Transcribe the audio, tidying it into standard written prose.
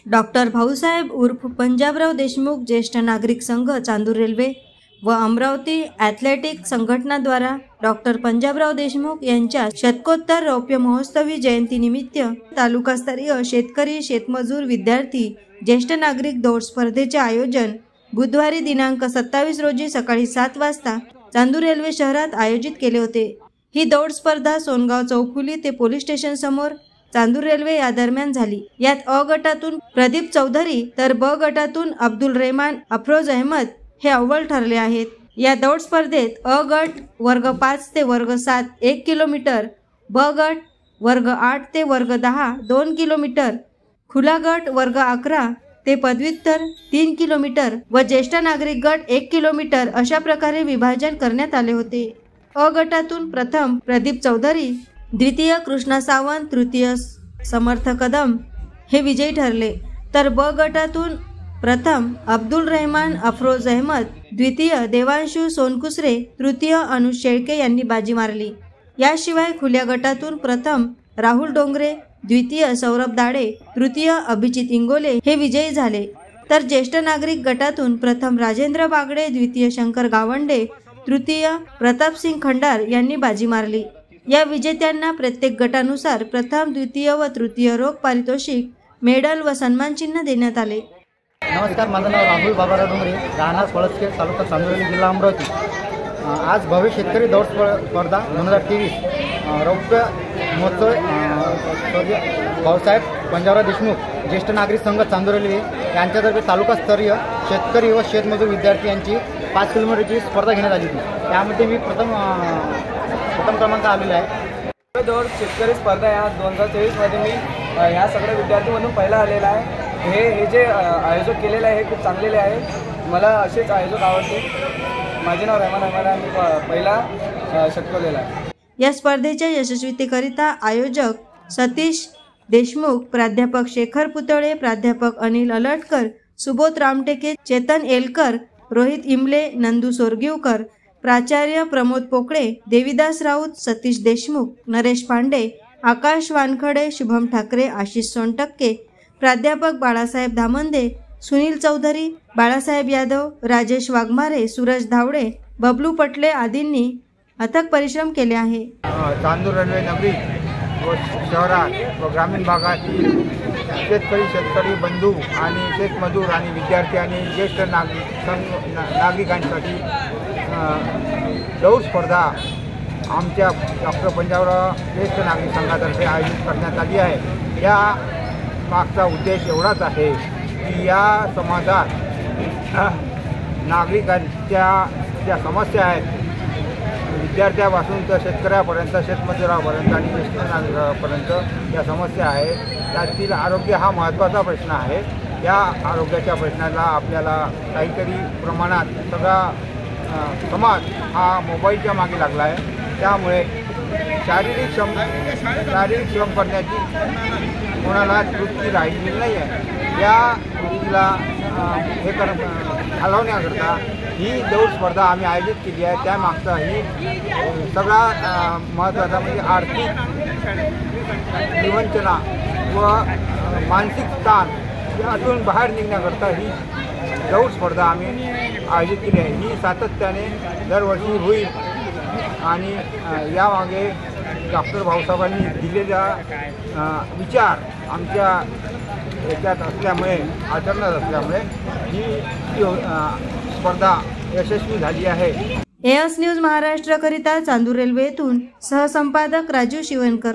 Doctor Bhausaheb उर्फ पंजाबराव देशमुख ज्येष्ठ नागरिक संघ चांदूर रेल्वे व अमरावती ॲथलेटिक संघटनाद्वारा डॉक्टर पंजाबराव देशमुख यांच्या शतकोत्तर रौप्य महोत्सवी जयंतीनिमित्त तालुकास्तरीय शेतकरी शेतमजूर विद्यार्थी ज्येष्ठ नागरिक दौड स्पर्धेचे आयोजन बुधवारी दिनांक 27 रोजी सकाळी 7 वाजता चांदूर रेल्वे शहरात आयोजित केले होते। ही दौड स्पर्धा सोनगाव चौफुली ते पोलीस स्टेशन समोर चांदूर रेल्वे या दरम्यान झाली। यात अ गटातून प्रदीप चौधरी तर ब गटातून अब्दुल रहमान अफरोज अहमद हे अव्वल ठरले आहेत। या दौड स्पर्धेत अ गट वर्ग 5 ते वर्ग 7 1 किलोमीटर, ब गट वर्ग 8 ते वर्ग 10 2 किलोमीटर, खुला गट वर्ग 11 ते पदव्युत्तर 3 किलोमीटर व ज्येष्ठ नागरिक गट 1 किलोमीटर अशा प्रकारे विभाजन करण्यात आले होते। अ गटातून प्रथम प्रदीप चौधरी, द्वितीय कृष्णा सावंत, तृतीय समर्थ कदम हे विजयी ठरले, तर ब गटातून प्रथम अब्दुल रहमान अफरोज अहमद, द्वितीय देवांशु सोनकुसरे, तृतीय अनुज शेळके यांनी बाजी मारली। याशिवाय खुल्या गटातून प्रथम राहुल डोंगरे, द्वितीय सौरभ दाडे, तृतीय अभिजित इंगोले हे विजयी झाले, तर ज्येष्ठ नागरिक गटातून प्रथम राजेंद्र बागडे, द्वितीय शंकर गावंडे, तृतीय प्रतापसिंग खंडार यांनी बाजी मारली। या विजेत्यांना प्रत्येक गटानुसार प्रथम, द्वितीय व तृतीय रोख पारितोषिक, मेडल व सन्मान चिन्ह देण्यात आले। नमस्कार, माझं नाव राहुल बाबाराव डोंगरे, राहणार पळसखेड, तालुका चांदूर, जिल्हा अमरावती। आज भव्य शेतकरी दौड स्पर्धा 2023 रौप्य महोत्सव भाऊसाहेब पंजाबराव देशमुख ज्येष्ठ नागरिक संघ चांदूर रेल्वे यांच्यातर्फे तालुकास्तरीय शेतकरी व शेतमजूर विद्यार्थी यांची 5 किलोमीटरची स्पर्धा घेण्यात आली होती। त्यामध्ये मी प्रथम क्रमांक आलेला आहे। दौड शेतकरी स्पर्धा या 2023 मध्ये मी या सगळ्या विद्यार्थीमधून पहिला आलेला आहे। हे जे आयोजक केलेलं आहे हे खूप चांगलेले आहे। मला असेच आयोजक आवडते। माझे नाव रहमान अहमद आहे, मी पहिला शतकवलेला आहे। या स्पर्धेच्या यशस्वीतेकरिता आयोजक सतीश देशमुख, प्राध्यापक शेखर पुतळे, प्राध्यापक अनिल अलटकर, सुबोध रामटेके, चेतन एलकर, रोहित इमले, नंदू सोरगीवकर, प्राचार्य प्रमोद पोकळे, देवीदास राऊत, सतीश देशमुख, नरेश पांडे, आकाश वानखडे, शुभम ठाकरे, आशिष सोनटक्के, प्राध्यापक बाळासाहेब धामंदे, सुनील चौधरी, बाळासाहेब यादव, राजेश वाघमारे, सूरज धावडे, बबलू पटले आदींनी अथक परिश्रम केले आहे। चांदूर रेल्वे नगरी व शहरात व ग्रामीण भागातील शेतकरी बंधू आणि शेतमजूर आणि विद्यार्थी आणि ज्येष्ठ नागरिकांसाठी दौड स्पर्धा आमच्या डॉक्टर पंजाबराव ज्येष्ठ नागरिक संघातर्फे आयोजित करण्यात आली आहे। या मागचा उद्देश एवढाच आहे की या समाजात नागरिकांच्या ज्या समस्या आहेत, विद्यार्थ्यापासून तर शेतकऱ्यापर्यंत, शेतमजुरापर्यंत आणि ज्येष्ठ नागरिकापर्यंत या समस्या आहेत। त्यातील आरोग्य हा महत्त्वाचा प्रश्न आहे। या आरोग्याच्या प्रश्नाला आपल्याला काहीतरी प्रमाणात सगळा समाज हा मोबाईलच्या मागे लागला आहे। त्यामुळे शारीरिक श्रम करण्याची कोणाला वृत्ती राहिलेली नाही आहे। या वृत्तीला हे घालवण्याकरता ही दौड स्पर्धा आम्ही आयोजित केली आहे। त्यामागचा ही सगळा महत्त्वाचा म्हणजे आर्थिक विवंचना व मानसिक ताण यातून बाहेर निघण्याकरता ही दौड स्पर्धा आम्ही आयोजित केली आहे। ही सातत्याने दरवर्षी होईल आणि यामागे डॉक्टर भाऊसाहेबांनी दिलेला विचार आमच्या याच्यात असल्यामुळे, आचरणात असल्यामुळे ही स्पर्धा यशस्वी झाली आहे। एएस न्यूज महाराष्ट्र करिता चांदूर रेल्वे येथून सहसंपादक राजू शिवणकर।